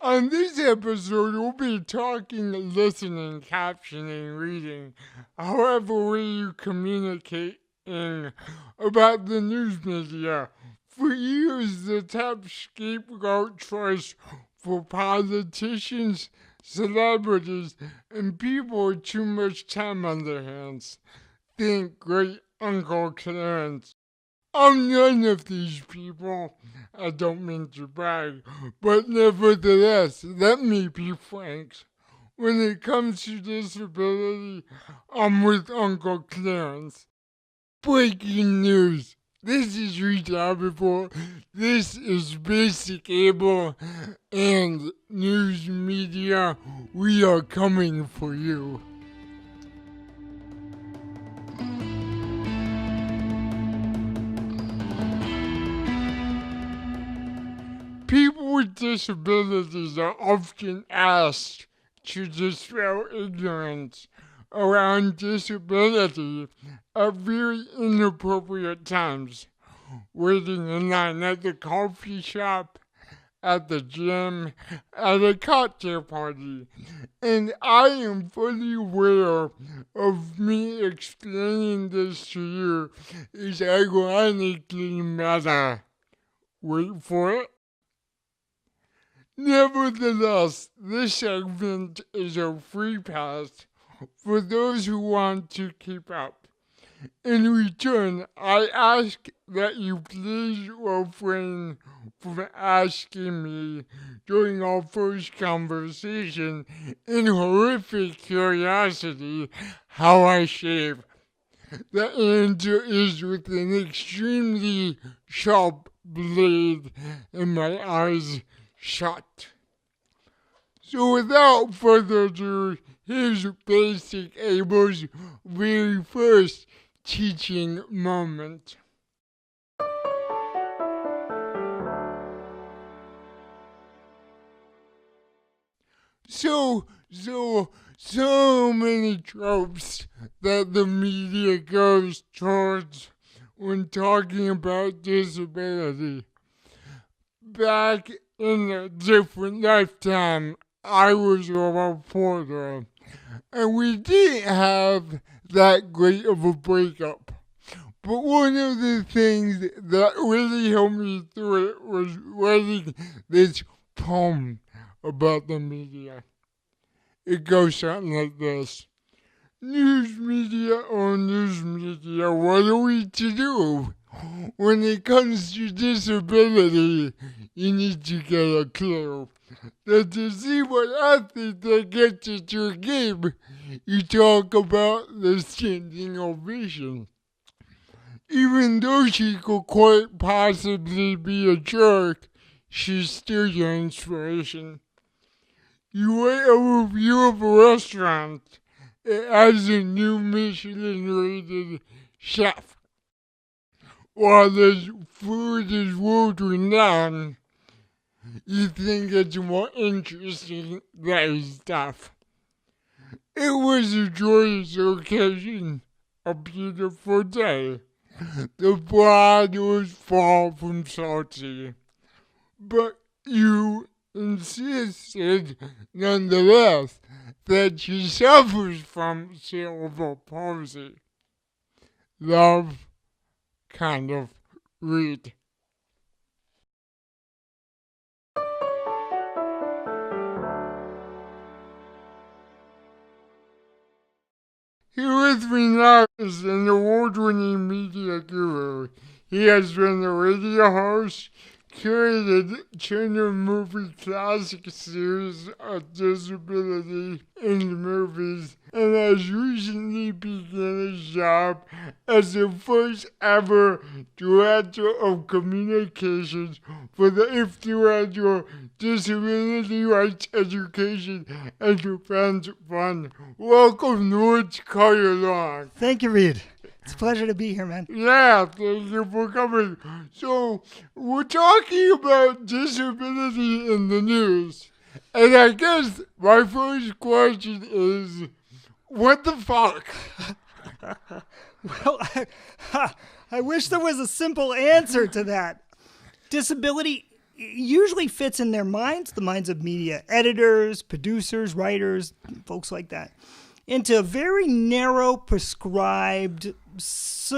On this episode, we'll be talking listening, captioning, reading, however way you communicate about the news media. For years, the top scapegoat choice for politicians, celebrities, and people with too much time on their hands. Think great Uncle Clarence. I'm none of these people. I don't mean to brag, but nevertheless, let me be frank. When it comes to disability, I'm with Uncle Clarence. Breaking news. This is Reid. This is Basic Able and News Media. We are coming for you. People with disabilities are often asked to dispel ignorance around disability at very inappropriate times, waiting in line at the coffee shop, at the gym, at a cocktail party. And I am fully aware of me explaining this to you is ironically meta. Wait for it. Nevertheless, this segment is a free pass for those who want to keep up. In return, I ask that you please refrain from asking me during our first conversation in horrific curiosity how I shave. The answer is with an extremely sharp blade and my eyes shut. So without further ado, here's Basic Able's very first teaching moment. So many tropes that the media goes towards when talking about disability. Back in a different lifetime, I was a reporter, and we didn't have that great of a breakup. But one of the things that really helped me through it was writing this poem about the media. It goes something like this. News media, oh news media, what are we to do? When it comes to disability, you need to get a clue. The disabled athlete that gets into a game, you talk about the standing ovation. Even though she could quite possibly be a jerk, she's still your inspiration. You write a review of a restaurant. It has a new Michelin-rated chef. While the food is world renowned, you think it's more interesting than his stuff. It was a joyous occasion, a beautiful day. The bride was far from salty, but you insisted nonetheless that she suffers from cerebral palsy. Love, kind of, Reid. Here with me now is an award-winning media guru. He has been a radio host, curated Turner Movie Classic series of disability in movies, and has recently begun his job as the first ever Director of Communications for the Influential Disability Rights Education and Defense Fund. Welcome, North Carolina. Thank you, Reid. It's a pleasure to be here, man. Yeah, thank you for coming. So, we're talking about disability in the news. And I guess my first question is, what the fuck? Well, I wish there was a simple answer to that. Disability usually fits in their minds, the minds of media editors, producers, writers, folks like that, into a very narrow, prescribed sense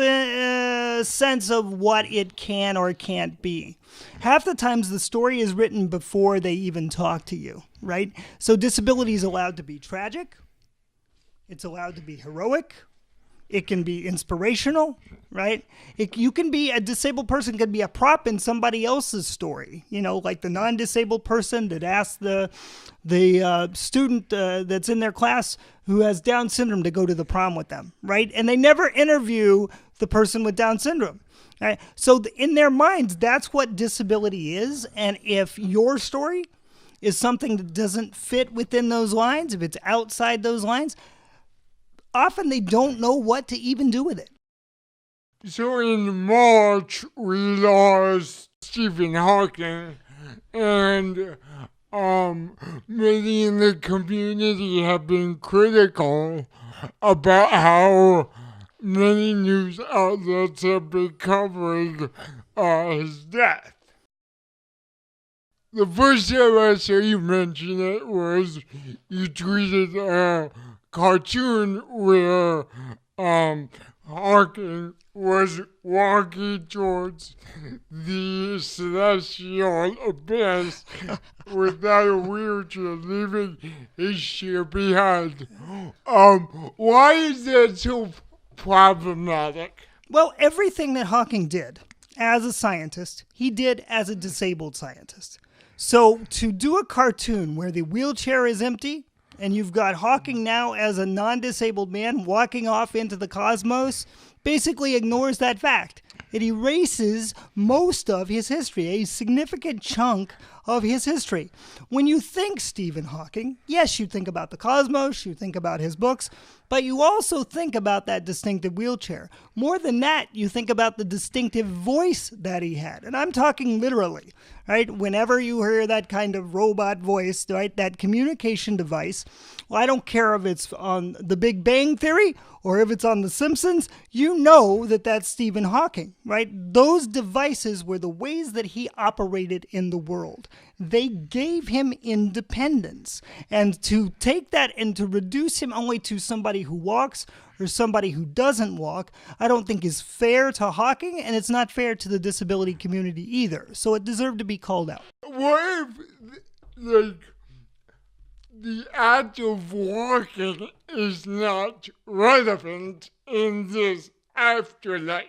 of what it can or can't be. Half the times the story is written before they even talk to you, right? So disability is allowed to be tragic. It's allowed to be heroic. It can be inspirational, right? A disabled person can be a prop in somebody else's story. Like the non-disabled person that asked the student that's in their class who has Down syndrome to go to the prom with them, right? And they never interview the person with Down syndrome. Right? So in their minds, that's what disability is. And if your story is something that doesn't fit within those lines, if it's outside those lines, often they don't know what to even do with it. So in March, we lost Stephen Hawking, and many in the community have been critical about how many news outlets have been covering his death. The first time I saw you mention it was you tweeted a cartoon where Hawking was walking towards the celestial abyss without a wheelchair, leaving his chair behind. Why is that so problematic? Well, everything that Hawking did as a scientist, he did as a disabled scientist. So to do a cartoon where the wheelchair is empty and you've got Hawking now as a non-disabled man walking off into the cosmos basically ignores that fact. It erases most of his history, a significant chunk of his history. When you think Stephen Hawking, yes, you think about the cosmos, you think about his books, but you also think about that distinctive wheelchair. More than that, you think about the distinctive voice that he had. And I'm talking literally, right? Whenever you hear that kind of robot voice, right, that communication device, well, I don't care if it's on The Big Bang Theory or if it's on The Simpsons, you know that that's Stephen Hawking, right? Those devices were the ways that he operated in the world. They gave him independence. And to take that and to reduce him only to somebody who walks or somebody who doesn't walk, I don't think is fair to Hawking, and it's not fair to the disability community either. So it deserved to be called out. What if, the act of walking is not relevant in this afterlife,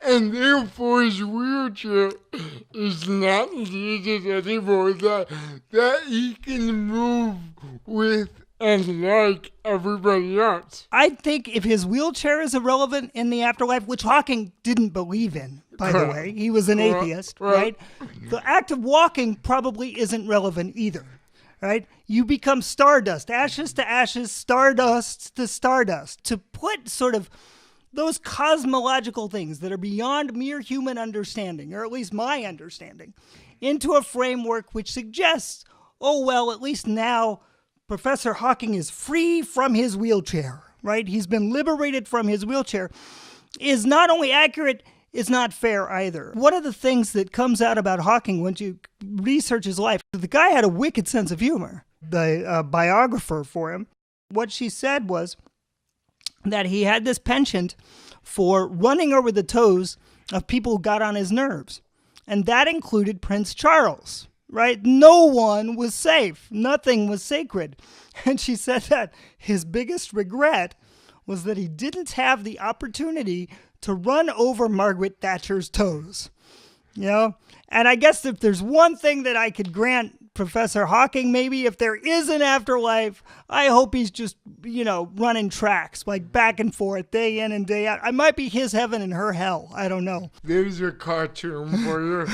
and therefore his wheelchair is not needed anymore, that he can move with and like everybody else? I think if his wheelchair is irrelevant in the afterlife, which Hawking didn't believe in, by the way, he was an atheist, right? The act of walking probably isn't relevant either. Right? You become stardust, ashes to ashes, stardust to stardust. To put sort of those cosmological things that are beyond mere human understanding, or at least my understanding, into a framework which suggests, oh, well, at least now Professor Hawking is free from his wheelchair, right? He's been liberated from his wheelchair, is not only accurate, it's not fair either. One of the things that comes out about Hawking when you research his life, the guy had a wicked sense of humor. The biographer for him, what she said was that he had this penchant for running over the toes of people who got on his nerves. And that included Prince Charles, right? No one was safe. Nothing was sacred. And she said that his biggest regret was that he didn't have the opportunity to run over Margaret Thatcher's toes, And I guess if there's one thing that I could grant Professor Hawking, maybe if there is an afterlife, I hope he's just, running tracks, like back and forth, day in and day out. I might be his heaven and her hell. I don't know. There's a cartoon for you.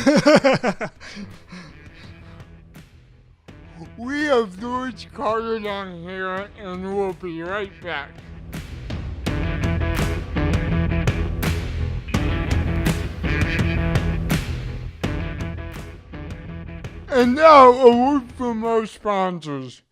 We have Louis Carter on here, and we'll be right back. And now, a word from our sponsors.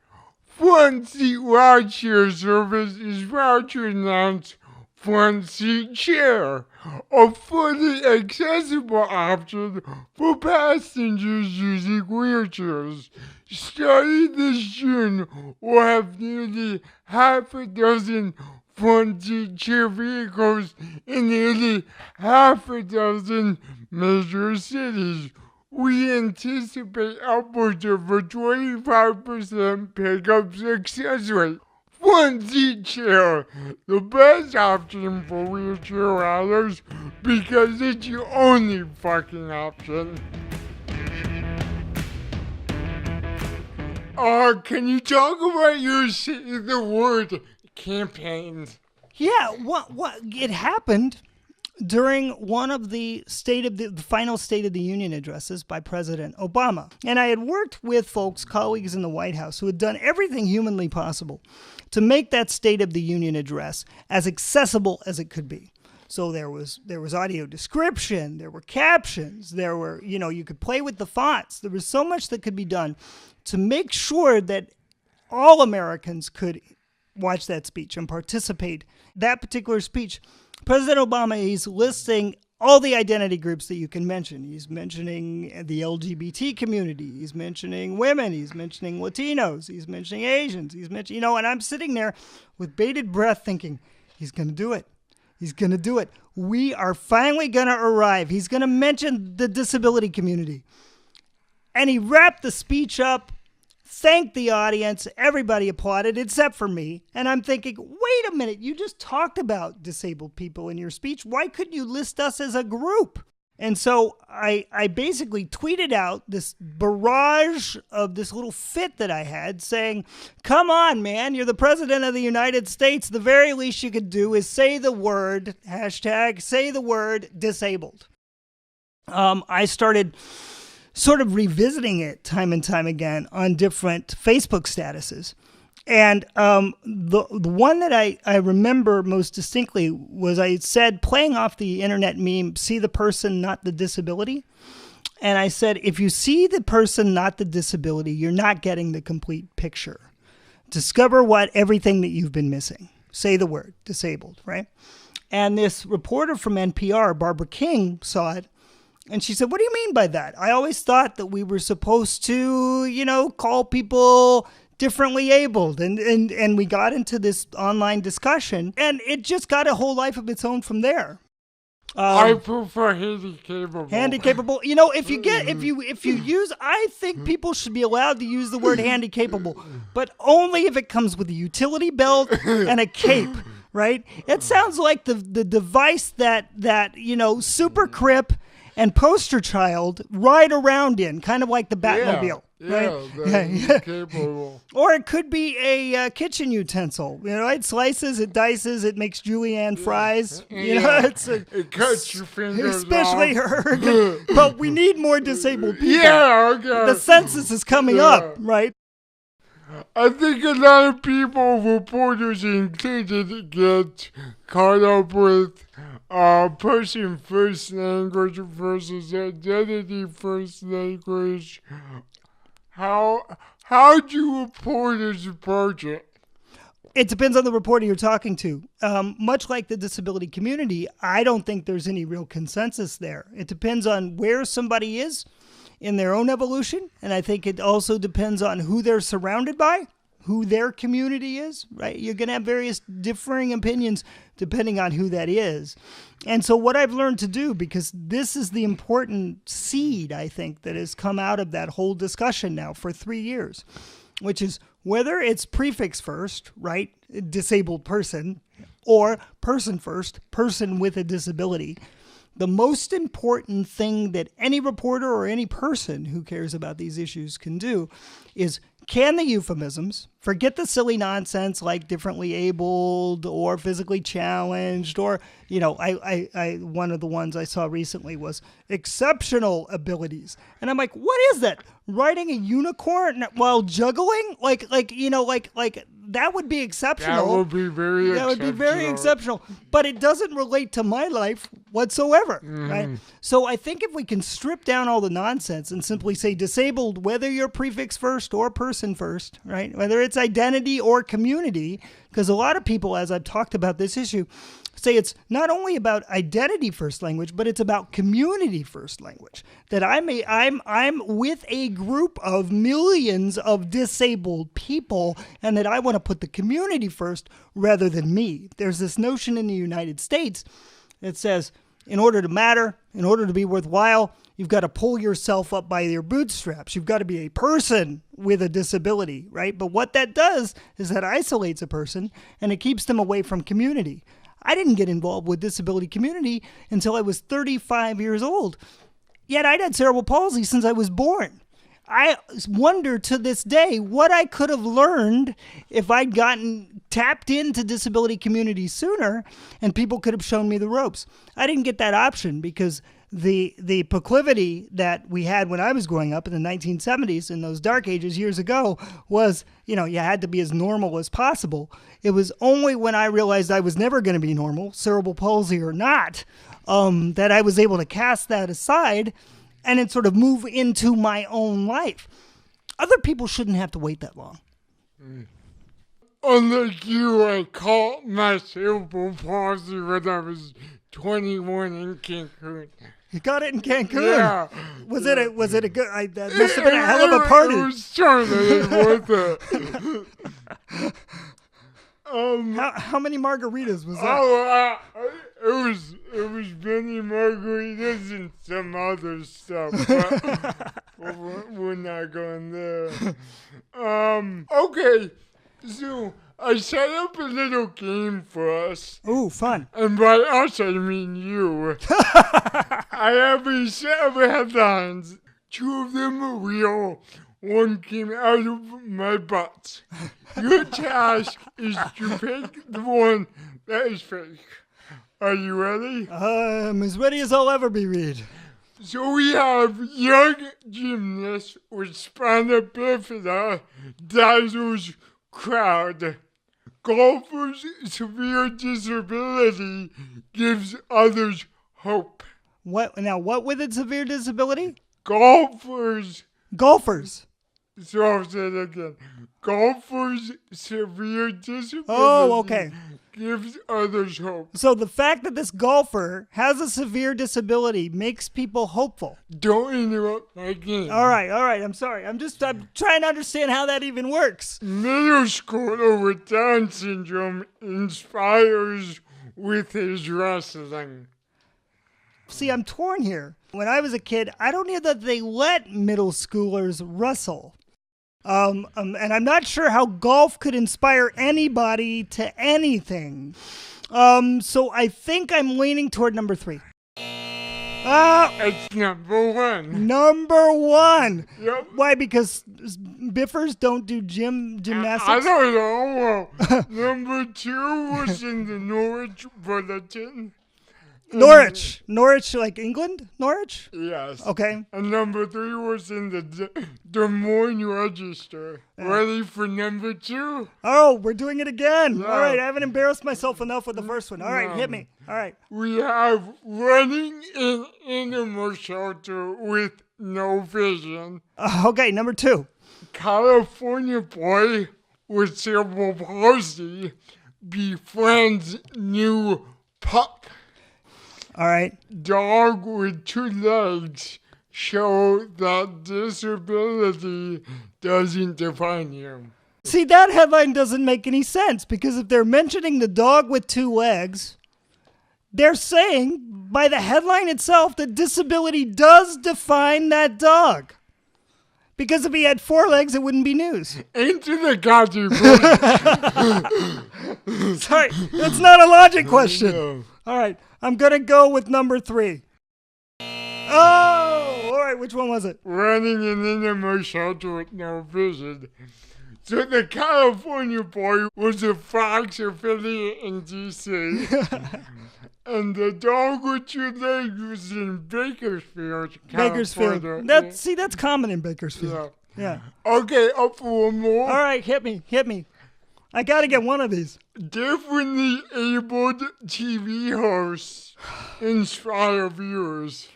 Front Seat Rideshare Service is proud to announce front seat chair, a fully accessible option for passengers using wheelchairs. Starting this June, we'll have nearly half a dozen front seat chair vehicles in nearly half a dozen major cities. We anticipate upwards of a 25% pickup success rate. One seat chair, the best option for wheelchair riders because it's your only fucking option. Can you talk about your Say the Word campaigns? Yeah, what it happened during one of the final State of the Union addresses by President Obama. And I had worked with folks, colleagues in the White House, who had done everything humanly possible to make that State of the Union address as accessible as it could be. So there was audio description, there were captions, there were, you could play with the fonts. There was so much that could be done to make sure that all Americans could watch that speech and participate. That particular speech, President Obama, he's listing all the identity groups that you can mention. He's mentioning the LGBT community. He's mentioning women. He's mentioning Latinos. He's mentioning Asians. He's mentioning, and I'm sitting there with bated breath thinking, he's going to do it. He's going to do it. We are finally going to arrive. He's going to mention the disability community. And he wrapped the speech up, thanked the audience. Everybody applauded except for me. And I'm thinking, wait a minute. You just talked about disabled people in your speech. Why couldn't you list us as a group? And so I basically tweeted out this barrage of this little fit that I had saying, come on, man, you're the president of the United States. The very least you could do is say the word, say the word disabled. I started sort of revisiting it time and time again on different Facebook statuses. And the one that I remember most distinctly was I said, playing off the internet meme, see the person, not the disability. And I said, if you see the person, not the disability, you're not getting the complete picture. Discover everything that you've been missing. Say the word, disabled, right? And this reporter from NPR, Barbara King, saw it. And she said, what do you mean by that? I always thought that we were supposed to, call people differently abled. And we got into this online discussion, and it just got a whole life of its own from there. I prefer handy-capable. Handy-capable. If you use, I think people should be allowed to use the word handy-capable, but only if it comes with a utility belt and a cape, right? It sounds like the device that Super Crip and Poster Child ride around in, kind of like the Batmobile. Right? Capable. Or it could be a kitchen utensil. It slices, it dices, it makes julienne fries. It cuts your fingers especially off. her. But we need more disabled people. Yeah, okay. The census is coming up, right? I think a lot of people, reporters included, get caught up with person first language versus identity first language. How do reporters approach it? It depends on the reporter you're talking to. Much like the disability community, I don't think there's any real consensus there. It depends on where somebody is in their own evolution, and I think it also depends on who they're surrounded by, who their community is, right? You're going to have various differing opinions depending on who that is. And so what I've learned to do, because this is the important seed, I think, that has come out of that whole discussion now for 3 years, which is whether it's prefix first, right, disabled person, or person first, person with a disability, the most important thing that any reporter or any person who cares about these issues can do is, can the euphemisms, forget the silly nonsense like differently abled or physically challenged, or, one of the ones I saw recently was exceptional abilities. And I'm like, what is that? Riding a unicorn while juggling? Like that would be exceptional. That would be very exceptional. But it doesn't relate to my life whatsoever, right? So I think if we can strip down all the nonsense and simply say disabled, whether you're prefix first or person first, right? Whether it's identity or community, because a lot of people, as I've talked about this issue, say it's not only about identity first language, but it's about community first language. That I'm with a group of millions of disabled people, and that I want to put the community first rather than me. There's this notion in the United States that says, in order to matter, in order to be worthwhile, you've got to pull yourself up by your bootstraps. You've got to be a person with a disability, right? But what that does is that isolates a person and it keeps them away from community. I didn't get involved with disability community until I was 35 years old. Yet I'd had cerebral palsy since I was born. I wonder to this day what I could have learned if I'd gotten tapped into disability community sooner and people could have shown me the ropes. I didn't get that option because the proclivity that we had when I was growing up in the 1970s, in those dark ages years ago, was, you had to be as normal as possible. It was only when I realized I was never going to be normal, cerebral palsy or not, that I was able to cast that aside and then sort of move into my own life. Other people shouldn't have to wait that long. Unlike you, I caught my cerebral palsy when I was 21 in Cancun. You got it in Cancun? Yeah. Was it a good... that must have been a hell of a party. It was totally worth it. How many margaritas was that? Oh, it was many margaritas and some other stuff. But we're not going there. Okay, so I set up a little game for us. Ooh, fun. And by us, I mean you. I have a set of headlines. 2 of them are real. 1 came out of my butt. Your task is to pick the one that is fake. Are you ready? I'm as ready as I'll ever be, Reid. So we have young gymnast with spina bifida dazzles crowd. Golfer's severe disability gives others hope. What with a severe disability? Golfers. So I'll say it again. Golfer's severe disability okay. gives others hope. So the fact that this golfer has a severe disability makes people hopeful. Don't interrupt my game. All right. I'm sorry. I'm trying to understand how that even works. Middle schooler with Down syndrome inspires with his wrestling. See, I'm torn here. When I was a kid, I don't know that they let middle schoolers wrestle. And I'm not sure how golf could inspire anybody to anything. So I think I'm leaning toward number 3. It's number 1. Number 1. Yep. Why? Because biffers don't do gymnastics? I don't know. Number 2 was in the Norwich Bulletin. Norwich, like England? Norwich? Yes. Okay. And number 3 was in the Des Moines Register. Ready for number 2? Oh, we're doing it again. Yeah. All right, I haven't embarrassed myself enough with the first one. All right, hit me. All right. We have running in animal shelter with no vision. Okay, number 2. California boy with cerebral palsy befriends new pup. All right. Dog with 2 legs show that disability doesn't define you. See, that headline doesn't make any sense because if they're mentioning the dog with 2 legs, they're saying by the headline itself that disability does define that dog. Because if he had 4 legs, it wouldn't be news. Into the goddamn Sorry, that's not a logic question. No. All right, I'm going to go with number 3. Oh, all right, which one was it? Running in an animal shelter with no vision. So the California boy was a Fox affiliate in D.C. And the dog with 2 legs was in Bakersfield, California. That's common in Bakersfield. Yeah. Okay, up for one more. All right, hit me. I got to get one of these. Differently abled TV hosts inspire viewers.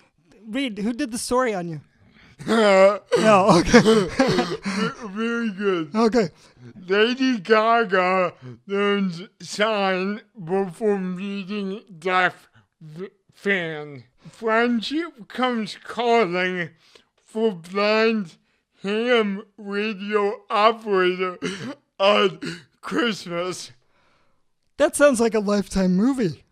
Reid, who did the story on you? No, No, okay. Very good. Okay. Lady Gaga learns sign before meeting deaf fan. Friendship comes calling for blind ham radio operator on Christmas. That sounds like a Lifetime movie.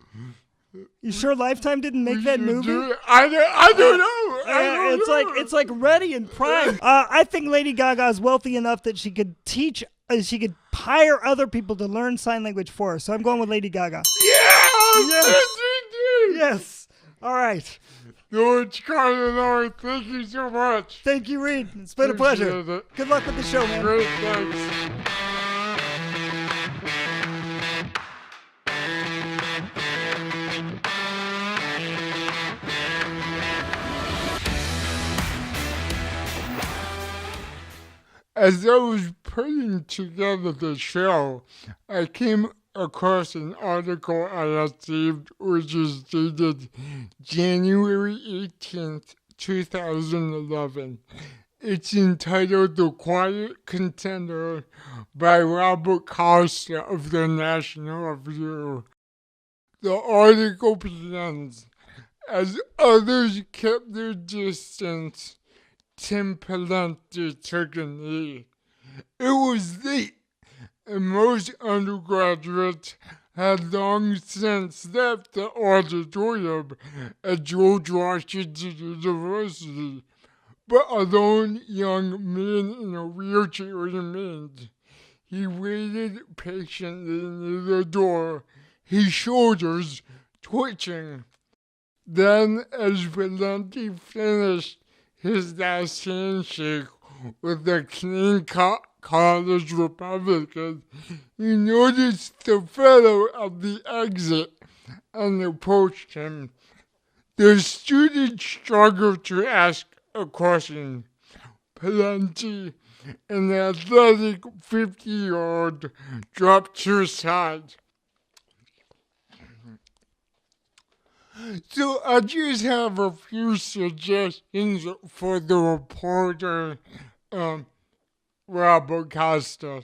You sure Lifetime didn't make that movie? I don't know. It's like ready and prime. I think Lady Gaga is wealthy enough that she could teach. She could hire other people to learn sign language for her. So I'm going with Lady Gaga. Yes. Yes. All right. George Cardinal, thank you so much. Thank you, Reid. It's been a pleasure. Good luck with the show, man. Great, thanks. As I was putting together the show, I came across an article I received which is dated January 18th, 2011. It's entitled The Quiet Contender by Robert Costa of the National Review. The article begins, as others kept their distance, Tim Pawlenty took a knee. It was late, and most undergraduates had long since left the auditorium at George Washington University, but a lone young man in a wheelchair remained. He waited patiently near the door, his shoulders twitching. Then, as Valenti finished his last handshake with the clean-cut college Republican, he noticed the fellow at the exit and approached him. The student struggled to ask a question. Pawlenty, an athletic 50-year-old, dropped to his side. So I just have a few suggestions for the reporter, Robert Costa.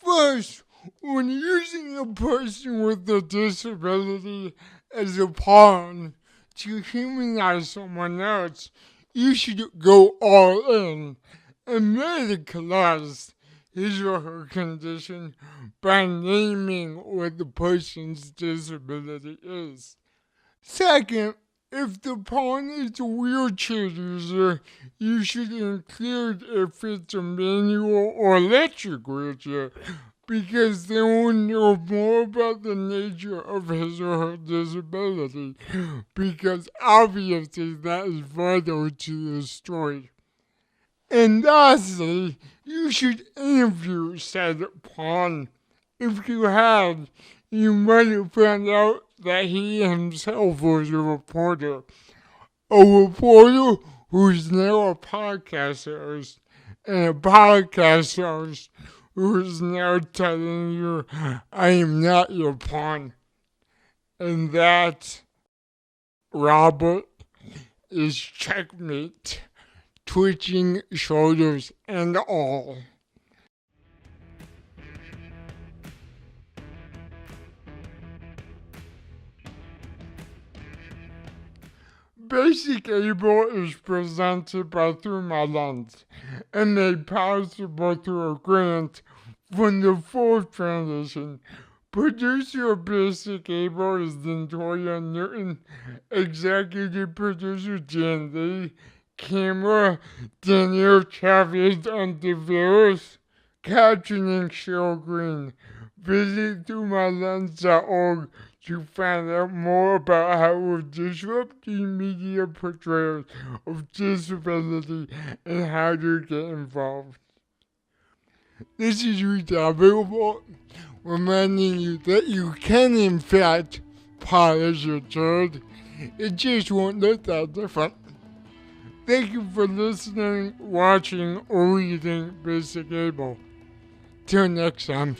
First, when using a person with a disability as a pawn to humanize someone else, you should go all in and medicalize his or her condition by naming what the person's disability is. Second, if the pawn is a wheelchair user, you should include if it's a manual or electric wheelchair, because they will know more about the nature of his or her disability, because obviously that is vital to the story. And lastly, you should interview said pawn. If you had, you might have found out that he himself was a reporter who's now a podcast host, and a podcast host who's now telling you, I am not your pawn. And that, Robert, is checkmate, twitching shoulders and all. Basic Able is presented by Through My Lens and made possible through a grant from the Fourth Foundation. Producer of Basic Able is Latoya Newton, executive producer Jan Lee, camera Daniel Chavez Ontiveros, captioning Cheryl Green. Visit throughmylens.org to find out more about how we're disrupting media portrayals of disability and how to get involved. This is Reid available, reminding you that you can in fact polish your turd. It just won't look that different. Thank you for listening, watching, or reading Basic Able. Till next time.